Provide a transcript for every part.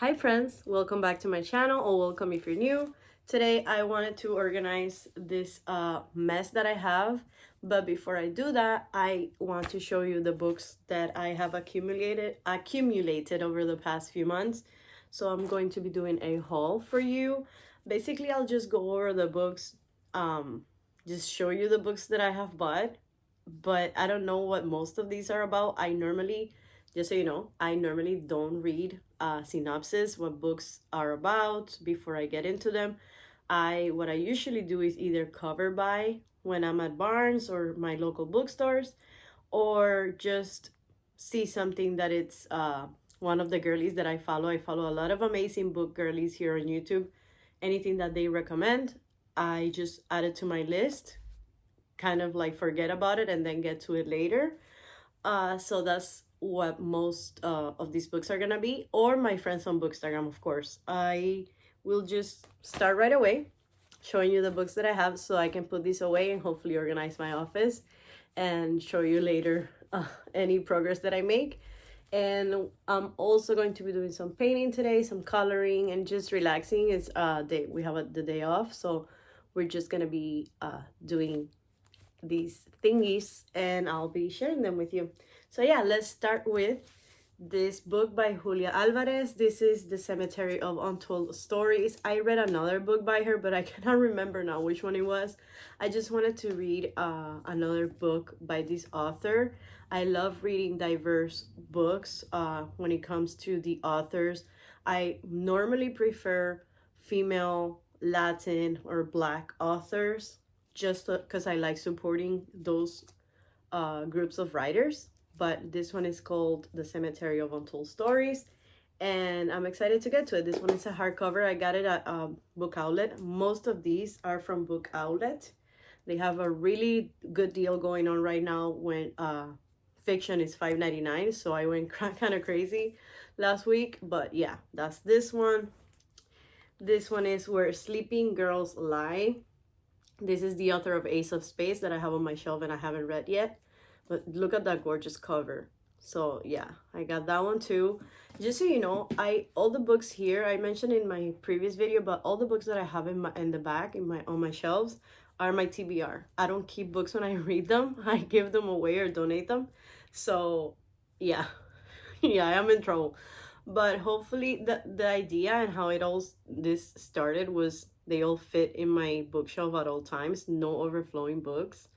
Hi friends, welcome back to my channel, or welcome if you're new. Today I wanted to organize this mess that I have, but before I do that, I want to show you the books that I have accumulated over the past few months. So I'm going to be doing a haul for you. Basically, I'll just go over the books, just show you the books that I have bought, but I don't know what most of these are about. Just so you know, I normally don't read synopsis, what books are about before I get into them. What I usually do is either cover buy when I'm at Barnes or my local bookstores, or just see something that it's one of the girlies that I follow. I follow a lot of amazing book girlies here on YouTube. Anything that they recommend, I just add it to my list, kind of like forget about it and then get to it later. So that's what most of these books are gonna be, or my friends on Bookstagram, of course. I will just start right away showing you the books that I have so I can put these away and hopefully organize my office and show you later any progress that I make. And I'm also going to be doing some painting today, some coloring, and just relaxing. It's we have the day off, so we're just gonna be doing these thingies and I'll be sharing them with you. So yeah, let's start with this book by Julia Alvarez. This is The Cemetery of Untold Stories. I read another book by her, but I cannot remember now which one it was. I just wanted to read another book by this author. I love reading diverse books when it comes to the authors. I normally prefer female, Latin, or Black authors just because I like supporting those groups of writers. But this one is called The Cemetery of Untold Stories, and I'm excited to get to it. This one is a hardcover. I got it at Book Outlet. Most of these are from Book Outlet. They have a really good deal going on right now when fiction is $5.99. So I went kind of crazy last week. But yeah, that's this one. This one is Where Sleeping Girls Lie. This is the author of Ace of Spades that I have on my shelf and I haven't read yet. But look at that gorgeous cover. So yeah, I got that one too. Just so you know, all the books here I mentioned in my previous video, but all the books that I have in the back on my shelves are my TBR. I don't keep books when I read them. I give them away or donate them. So yeah, yeah, I am in trouble. But hopefully the idea and how this started was they all fit in my bookshelf at all times, no overflowing books.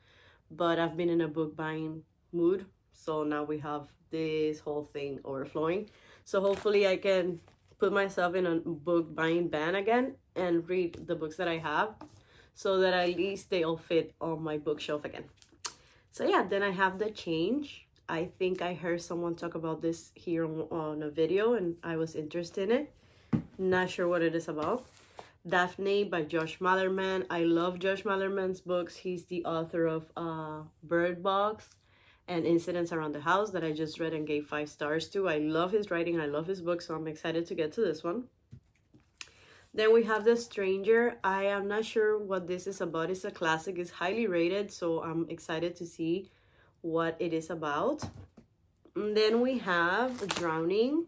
But I've been in a book buying mood, so now we have this whole thing overflowing. So hopefully I can put myself in a book buying ban again and read the books that I have so that at least they all fit on my bookshelf again. So yeah, then I have The Change. I think I heard someone talk about this here on a video and I was interested in it. Not sure what it is about. Daphne by Josh Malerman. I love Josh Malerman's books. He's the author of Bird Box and Incidents Around the House that I just read and gave 5 stars to. I love his writing. I love his books, so I'm excited to get to this one. Then we have The Stranger. I am not sure what this is about. It's a classic. It's highly rated, so I'm excited to see what it is about. And then we have Drowning.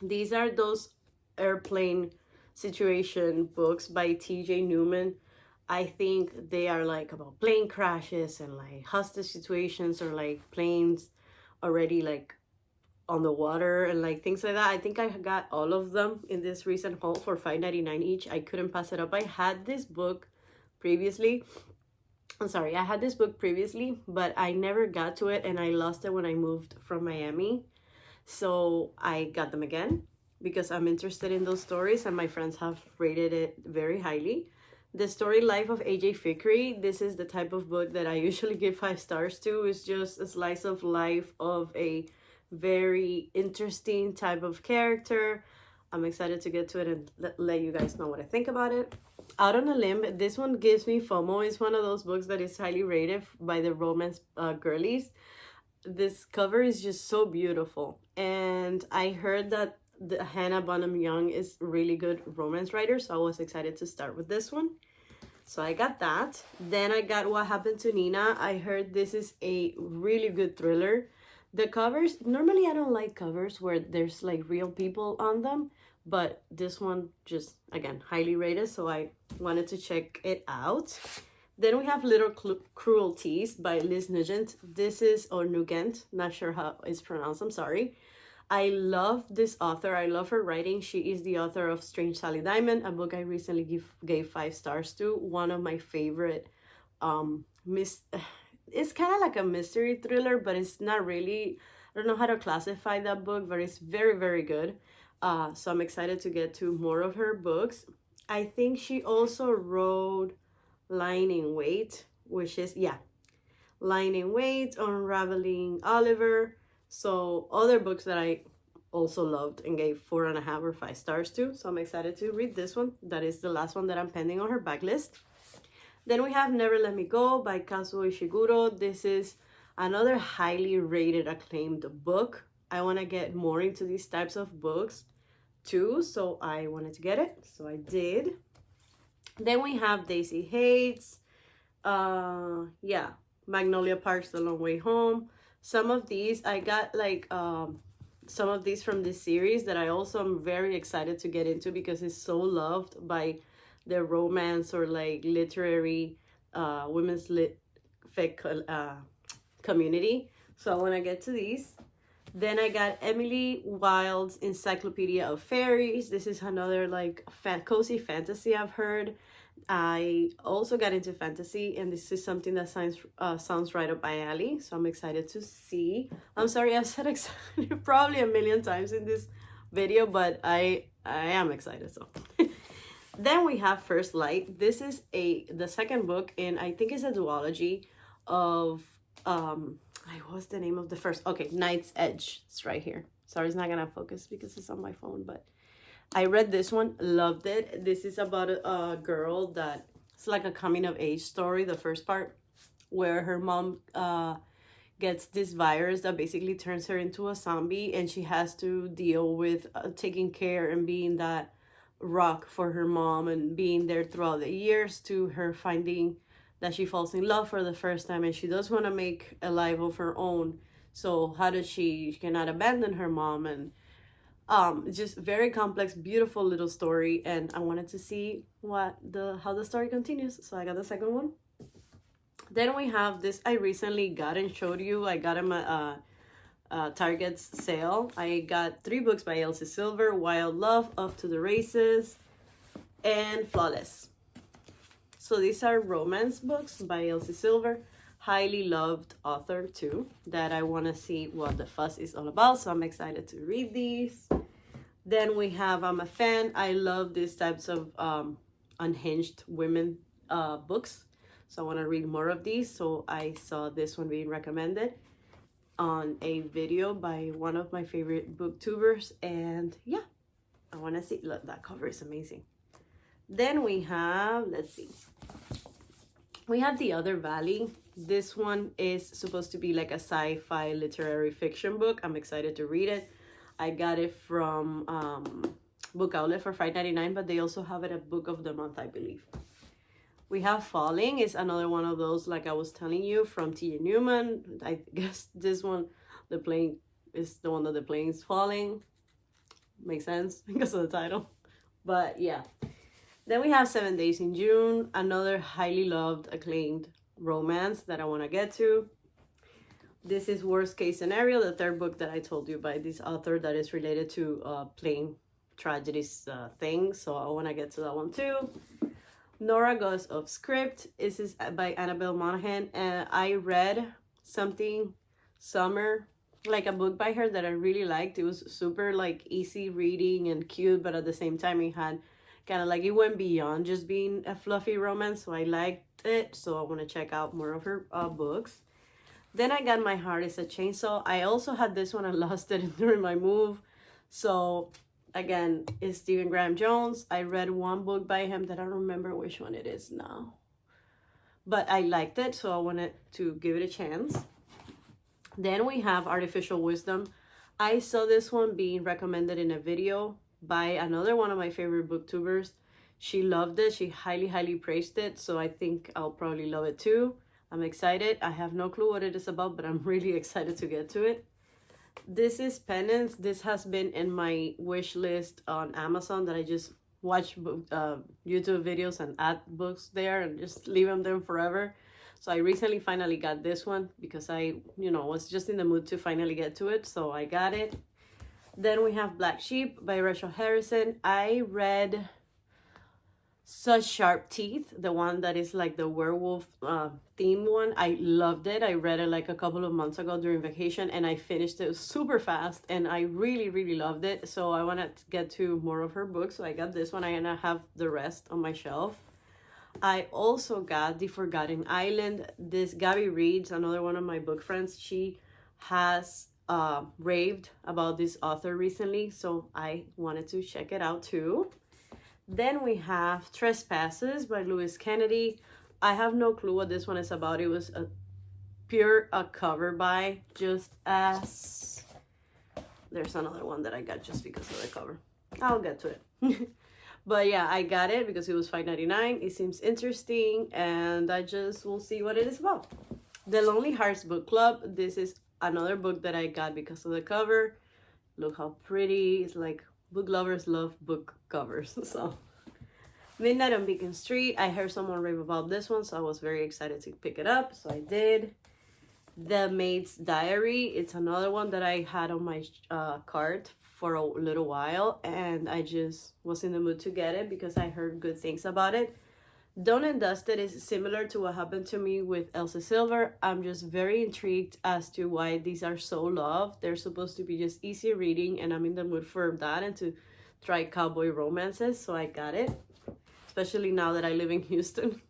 These are those airplane situation books by T.J. Newman. I think they are like about plane crashes and like hostage situations or like planes already like on the water and like things like that. I think I got all of them in this recent haul for $5.99 each. I couldn't pass it up. I had this book previously. I had this book previously, but I never got to it and I lost it when I moved from Miami. So I got them again because I'm interested in those stories and my friends have rated it very highly. The Story Life of A.J. Fikry. This is the type of book that I usually give 5 stars to. It's just a slice of life of a very interesting type of character. I'm excited to get to it and let you guys know what I think about it. Out on a Limb. This one gives me FOMO. It's one of those books that is highly rated by the romance girlies. This cover is just so beautiful. And I heard that Hannah Bonham Young is really good romance writer, so I was excited to start with this one. So I got that. Then I got What Happened to Nina. I heard this is a really good thriller. The covers, normally I don't like covers where there's like real people on them, but this one just, again, highly rated, so I wanted to check it out. Then we have Little Cruelties by Liz Nugent. This is, or Nugent, not sure how it's pronounced, I'm sorry. I love this author. I love her writing. She is the author of Strange Sally Diamond, a book I recently gave 5 stars to. One of my favorite it's kind of like a mystery thriller, but it's not really. I don't know how to classify that book, but it's very, very good. So I'm excited to get to more of her books. I think she also wrote Lying in Wait, which is, yeah, Lying in Wait, Unraveling Oliver. So other books that I also loved and gave 4.5 or 5 stars to. So I'm excited to read this one. That is the last one that I'm pending on her backlist. Then we have Never Let Me Go by Kazuo Ishiguro. This is another highly rated, acclaimed book. I want to get more into these types of books too, so I wanted to get it, so I did. Then we have Daisy Hates, yeah, Magnolia Park's The Long Way Home. Some of these, I got like some of these from this series that I also am very excited to get into because it's so loved by the romance or like literary women's lit fic community. So I want to get to these. Then I got Emily Wilde's Encyclopedia of Fairies. This is another like cozy fantasy I've heard. I also got into fantasy, and this is something that sounds right up my alley. So I'm excited to see. I'm sorry, I've said excited probably a million times in this video, but I am excited. So then we have First Light. This is the second book in, I think it's a duology of what's the name of the first? Okay, Knight's Edge. It's right here. Sorry, it's not gonna focus because it's on my phone, but I read this one, loved it. This is about a girl that it's like a coming of age story, the first part, where her mom gets this virus that basically turns her into a zombie, and she has to deal with taking care and being that rock for her mom and being there throughout the years to her finding that she falls in love for the first time, and she does want to make a life of her own. So how does she cannot abandon her mom, and just very complex, beautiful little story, and I wanted to see how the story continues, so I got the second one. Then we have this I recently got and showed you. I got him at Target's sale. I got 3 books by Elsie Silver: Wild Love, Off to the Races, and Flawless. So these are romance books by Elsie Silver, highly loved author too, that I want to see what the fuss is all about. So I'm excited to read these. Then we have I'm a Fan. I love these types of unhinged women books. So I want to read more of these. So I saw this one being recommended on a video by one of my favorite booktubers, and yeah, I want to see. Look, that cover is amazing. Then we have, let's see, we have The Other Valley. This one is supposed to be like a sci-fi literary fiction book. I'm excited to read it. I got it from Book Outlet for $5.99, but they also have it at Book of the Month, I believe. We have Falling. Is another one of those, like I was telling you, from T.A. Newman. I guess this one, the plane is the one that the plane is falling. Makes sense because of the title. But yeah. Then we have 7 Days in June, another highly loved, acclaimed romance that I want to get to. This is Worst Case Scenario, the third book that I told you by this author that is related to plane tragedies thing. So I want to get to that one too. Nora Goes Off Script. This is by Annabelle Monaghan, and I read something summer, like a book by her that I really liked. It was super like easy reading and cute, but at the same time it had kind of like, it went beyond just being a fluffy romance, so I liked it. So I want to check out more of her books. Then I got My Heart is a Chainsaw. I also had this one. I lost it during my move. So again, it's Stephen Graham Jones. I read one book by him that I don't remember which one it is now, but I liked it, so I wanted to give it a chance. Then we have Artificial Wisdom. I saw this one being recommended in a video by another one of my favorite booktubers. She loved it. She highly praised it, so I think I'll probably love it too. I'm excited. I have no clue what it is about, but I'm really excited to get to it. This is Penance. This has been in my wish list on Amazon that I just watch YouTube videos and add books there and just leave them there forever. So I recently finally got this one because I, was just in the mood to finally get to it. So I got it. Then we have Black Sheep by Rachel Harrison. I read Such Sharp Teeth, the one that is like the werewolf theme one. I loved it. I read it like a couple of months ago during vacation and I finished it super fast and I really, really loved it. So I wanted to get to more of her books. So I got this one. I'm gonna have the rest on my shelf. I also got The Forgotten Island. This Gabby Reads, another one of my book friends, she has raved about this author recently. So I wanted to check it out too. Then we have Trespasses by Louis Kennedy. I have no clue what this one is about. It was a cover by, just as there's another one that I got just because of the cover. I'll get to it. But yeah, I got it because it was $5.99. It seems interesting and I just will see what it is about. The Lonely Hearts Book Club. This is another book that I got because of the cover. Look how pretty. It's like book lovers love book covers. So Midnight on Beacon Street. I heard someone rave about this one, so I was very excited to pick it up. So I did. The Maid's Diary. It's another one that I had on my cart for a little while, and I just was in the mood to get it because I heard good things about it. Done and Dusted is similar to what happened to me with Elsa Silver. I'm just very intrigued as to why these are so loved. They're supposed to be just easy reading, and I'm in the mood for that and to try cowboy romances, so I got it, especially now that I live in Houston.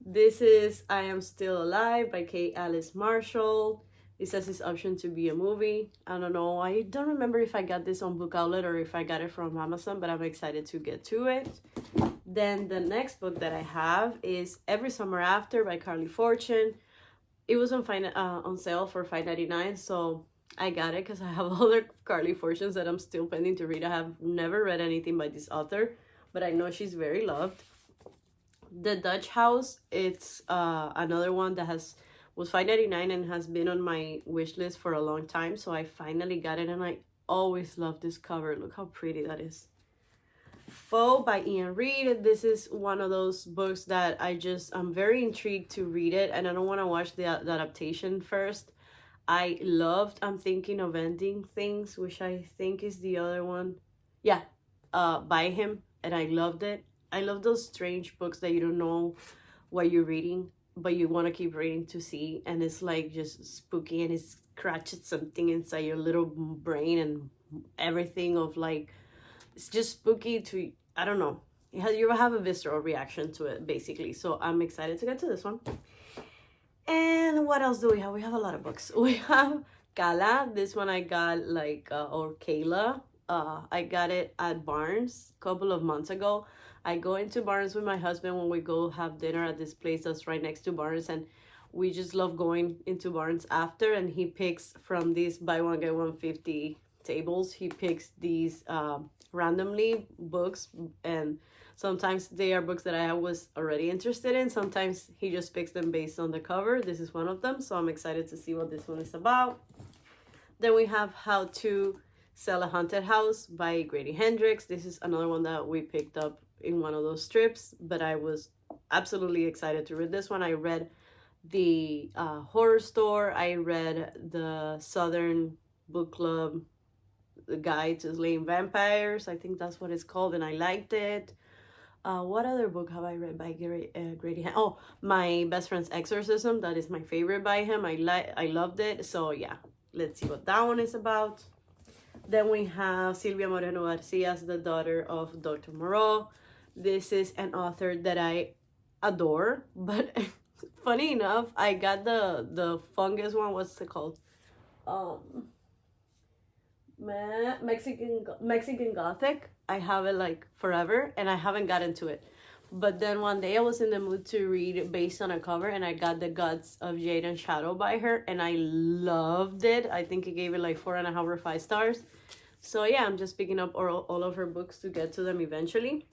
This is I Am Still Alive by Kate Alice Marshall. It says it's optioned to be a movie. I don't know. I don't remember if I got this on Book Outlet or if I got it from Amazon, but I'm excited to get to it. Then the next book that I have is Every Summer After by Carly Fortune. It was on sale for $5.99, so I got it because I have other Carly Fortunes that I'm still pending to read. I have never read anything by this author, but I know she's very loved. The Dutch House, it's another one that was $5.99 and has been on my wish list for a long time. So I finally got it and I always love this cover. Look how pretty that is. Foe by Ian Reid. This is one of those books that I'm very intrigued to read it and I don't want to watch the adaptation first. I'm Thinking of Ending Things, which I think is the other one. Yeah, by him, and I loved it. I love those strange books that you don't know what you're reading, but you want to keep reading to see, and it's like just spooky and it scratches something inside your little brain and everything of like, it's just spooky to, I don't know. You have a visceral reaction to it, basically. So I'm excited to get to this one. And what else do we have? We have a lot of books. We have Kala. This one I got or Kayla. I got it at Barnes a couple of months ago. I go into Barnes with my husband when we go have dinner at this place that's right next to Barnes, and we just love going into Barnes after, and he picks from these buy one get one 50 tables. He picks these randomly books, and sometimes they are books that I was already interested in. Sometimes he just picks them based on the cover. This is one of them, so I'm excited to see what this one is about. Then we have How to Sell a Haunted House by Grady Hendrix. This is another one that we picked up in one of those strips, but I was absolutely excited to read this one. I read the Horror Store. I read the Southern Book Club, the Guide to Slaying Vampires. I think that's what it's called, and I liked it. What other book have I read by Grady? Oh, My Best Friend's Exorcism. That is my favorite by him. I loved it. So yeah, let's see what that one is about. Then we have Silvia Moreno Garcia's The Daughter of Dr. Moreau. This is an author that I adore, but funny enough, I got the fungus one. What's it called? Mexican Gothic. I have it like forever and I haven't gotten to it. But then one day I was in the mood to read based on a cover, and I got The Guts of Jade and Shadow by her, and I loved it. I think I gave it like 4.5 or 5 stars. So yeah, I'm just picking up all of her books to get to them eventually.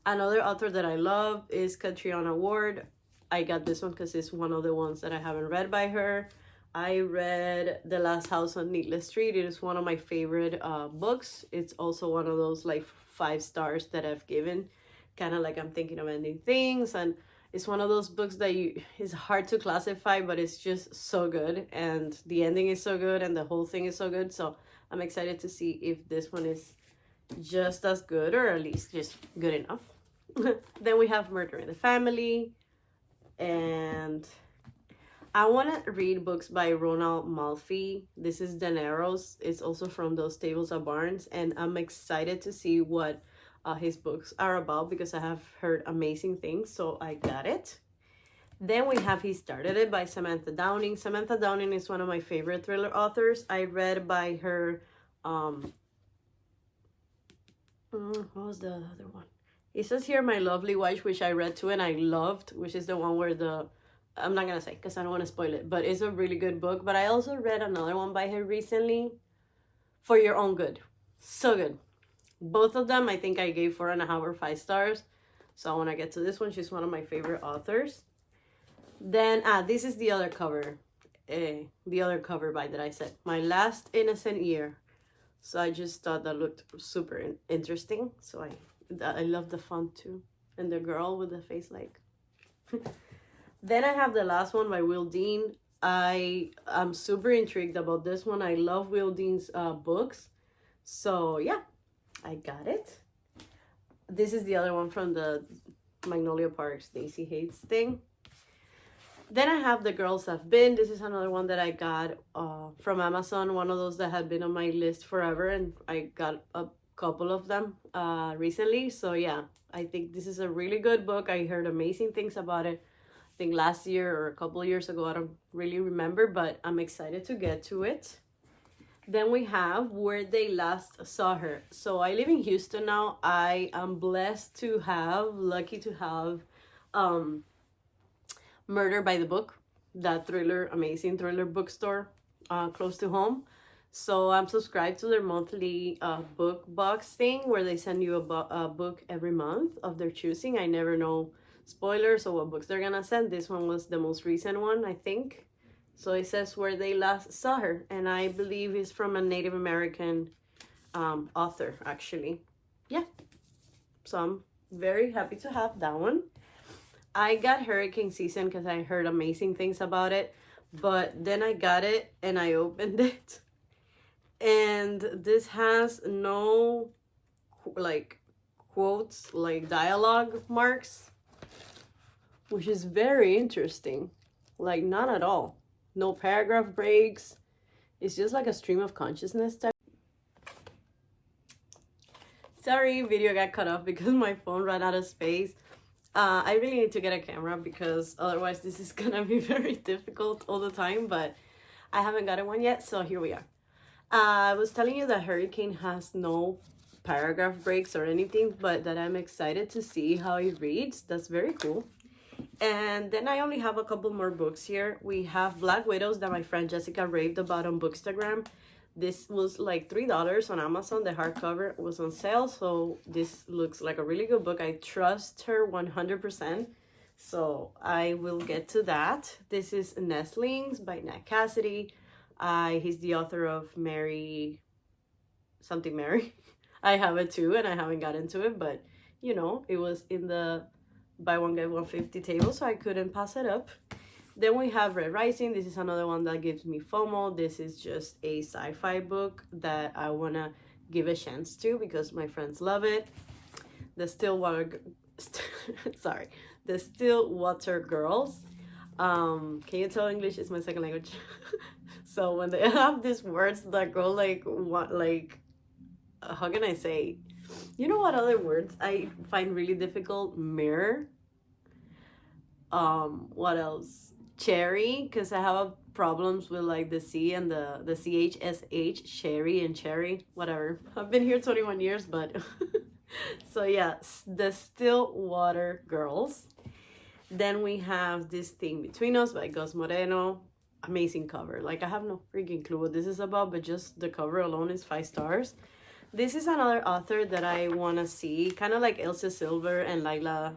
Another author that I love is Catriona Ward. I got this one because it's one of the ones that I haven't read by her. I read The Last House on Needless Street. It is one of my favorite books. It's also one of those like 5 stars that I've given. Kind of like I'm thinking of ending things, and it's one of those books that it's hard to classify, but it's just so good, and the ending is so good, and the whole thing is so good. So I'm excited to see if this one is just as good, or at least just good enough. Then we have Murder in the Family, and I want to read books by Ronald Malfi. This is Daenerys. It's also from Those Tables at Barnes, and I'm excited to see what his books are about because I have heard amazing things, so I got it. Then we have He Started It by Samantha Downing. Samantha Downing is one of my favorite thriller authors. I read by her, what was the other one? It says here My Lovely Wife, which I read too and I loved, which is the one where I'm not gonna say because I don't want to spoil it, but it's a really good book. But I also read another one by her recently, For Your Own Good. So good. Both of them I think I gave 4.5 or 5 stars. So I want to get to this one. She's one of my favorite authors. Then this is the other cover. The other cover by that I said. My Last Innocent Year. So I just thought that looked super interesting. So I love the font too. And the girl with the face like. Then I have the last one by Will Dean. I'm super intrigued about this one. I love Will Dean's books. So yeah, I got it. This is the other one from the Magnolia Parks Daisy Hates thing. Then I have The Girls Have Been. This is another one that I got from Amazon. One of those that had been on my list forever. And I got a couple of them recently. So yeah, I think this is a really good book. I heard amazing things about it. I think last year or a couple of years ago. I don't really remember, but I'm excited to get to it. Then we have Where They Last Saw Her. So I live in Houston now. I am lucky to have Murder by the Book, that amazing thriller bookstore close to home. So I'm subscribed to their monthly book box thing where they send you a book every month of their choosing. I never know spoilers or what books they're gonna send. This one was the most recent one, I think. So it says Where They Last Saw Her, and I believe it's from a Native American author, actually. Yeah, so I'm very happy to have that one. I got Hurricane Season because I heard amazing things about it, but then I got it and I opened it, and this has no like quotes, like dialogue marks, which is very interesting. Like, not at all. No paragraph breaks. It's just like a stream of consciousness type. Sorry, video got cut off because my phone ran out of space. I really need to get a camera because otherwise this is gonna be very difficult all the time, but I haven't gotten one yet, so here we are. I was telling you that Hurricane has no paragraph breaks or anything, but that I'm excited to see how it reads. That's very cool. And then I only have a couple more books here. We have Black Widows that my friend Jessica raved about on Bookstagram. This was like $3 on Amazon. The hardcover was on sale, so this looks like a really good book. I trust her 100%, so I will get to that. This is Nestlings by Nat Cassidy. He's the author of Mary. I have it too, and I haven't gotten to it, but you know, it was in the buy one get 150 table, so I couldn't pass it up. Then we have Red Rising. This is another one that gives me FOMO. This is just a sci-fi book that I want to give a chance to because my friends love it. The Stillwater Girls. Can you tell English is my second language? So when they have these words that go like how can I say? You know what other words I find really difficult? Mirror. What else? Cherry, because I have problems with like the C and the CHSH, cherry and cherry, whatever. I've been here 21 years, but so yeah, the Stillwater Girls. Then we have This Thing Between Us by Gus Moreno. Amazing cover. Like, I have no freaking clue what this is about, but just the cover alone is 5 stars. This is another author that I want to see, kind of like Elsa Silver and Lila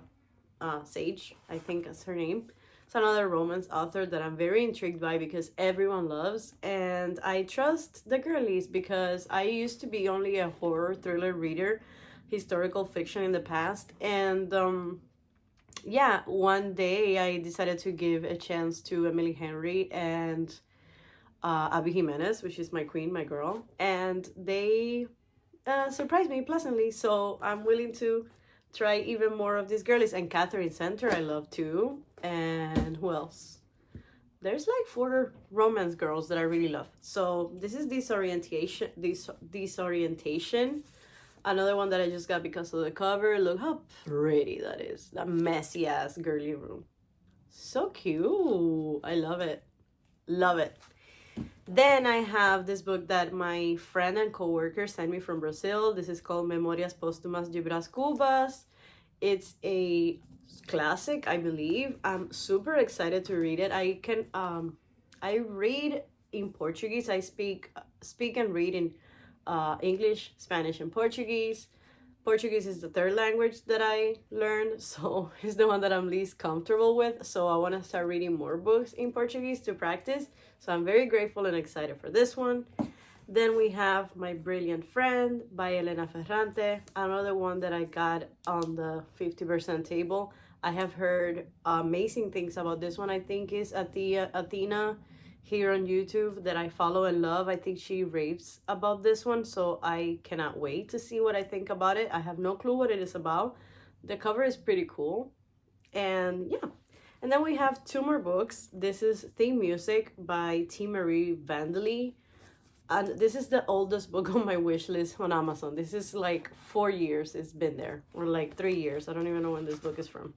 Sage, I think that's her name. It's another romance author that I'm very intrigued by because everyone loves, and I trust the girlies because I used to be only a horror thriller reader, historical fiction in the past, and yeah, one day I decided to give a chance to Emily Henry and Abby Jimenez, which is my queen, my girl, and they surprised me pleasantly. So I'm willing to try even more of these girlies. And Catherine Center, I love too. And who else? There's like 4 romance girls that I really love. So this is Disorientation. Another one that I just got because of the cover. Look how pretty that is. That messy ass girly room. So cute. I love it. Love it. Then I have this book that my friend and coworker sent me from Brazil. This is called Memorias Póstumas de Brás Cubas. It's a classic, I believe. I'm super excited to read it. I read in Portuguese. I speak and read in English, Spanish, and Portuguese. Portuguese is the 3rd language that I learned, so it's the one that I'm least comfortable with. So I want to start reading more books in Portuguese to practice. So I'm very grateful and excited for this one. Then we have My Brilliant Friend by Elena Ferrante, another one that I got on the 50% table. I have heard amazing things about this one. I think is Athena here on YouTube that I follow and love. I think she raves about this one, so I cannot wait to see what I think about it. I have no clue what it is about. The cover is pretty cool. And yeah. And then we have 2 more books. This is Theme Music by T. Marie Vandely. And this is the oldest book on my wish list on Amazon. This is like 4 years it's been there, or like 3 years. I don't even know when this book is from.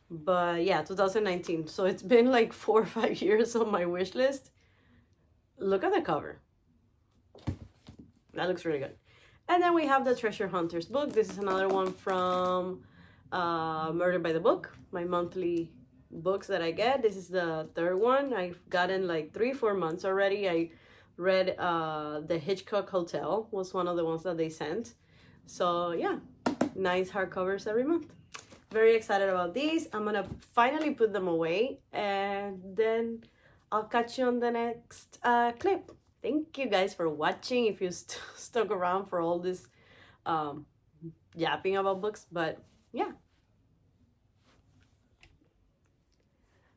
But yeah, 2019. So it's been like 4 or 5 years on my wish list. Look at the cover. That looks really good. And then we have the Treasure Hunters book. This is another one from Murder by the Book, my monthly books that I get. This is the 3rd one. I've gotten like 3-4 months already. I read The Hitchcock Hotel was one of the ones that they sent. So yeah, nice hardcovers every month. Very excited about these. I'm gonna finally put them away, and then I'll catch you on the next clip. Thank you guys for watching, if you stuck around for all this yapping about books. But yeah.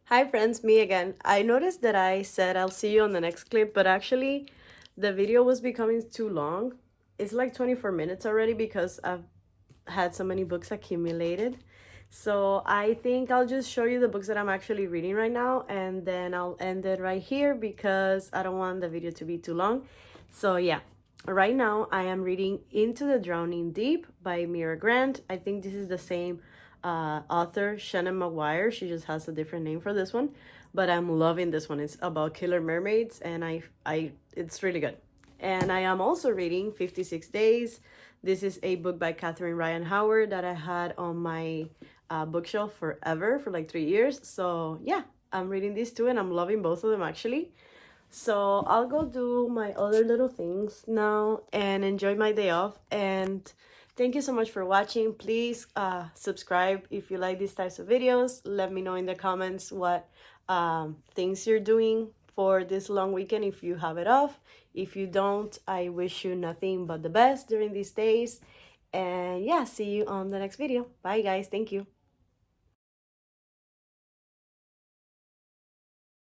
Hi friends, me again. I noticed that I said I'll see you on the next clip, but actually the video was becoming too long. It's like 24 minutes already because I've had so many books accumulated. So I think I'll just show you the books that I'm actually reading right now, and then I'll end it right here because I don't want the video to be too long. So yeah, right now I am reading Into the Drowning Deep by Mira Grant. I think this is the same author, Shannon Maguire. She just has a different name for this one, but I'm loving this one. It's about killer mermaids, and it's really good. And I am also reading 56 Days. This is a book by Catherine Ryan Howard that I had on my bookshelf forever, for like 3 years. So yeah, I'm reading these 2 and I'm loving both of them actually. So I'll go do my other little things now and enjoy my day off. And thank you so much for watching. Please subscribe if you like these types of videos. Let me know in the comments what things you're doing for this long weekend if you have it off. If you don't, I wish you nothing but the best during these days. And yeah, see you on the next video. Bye guys. Thank you.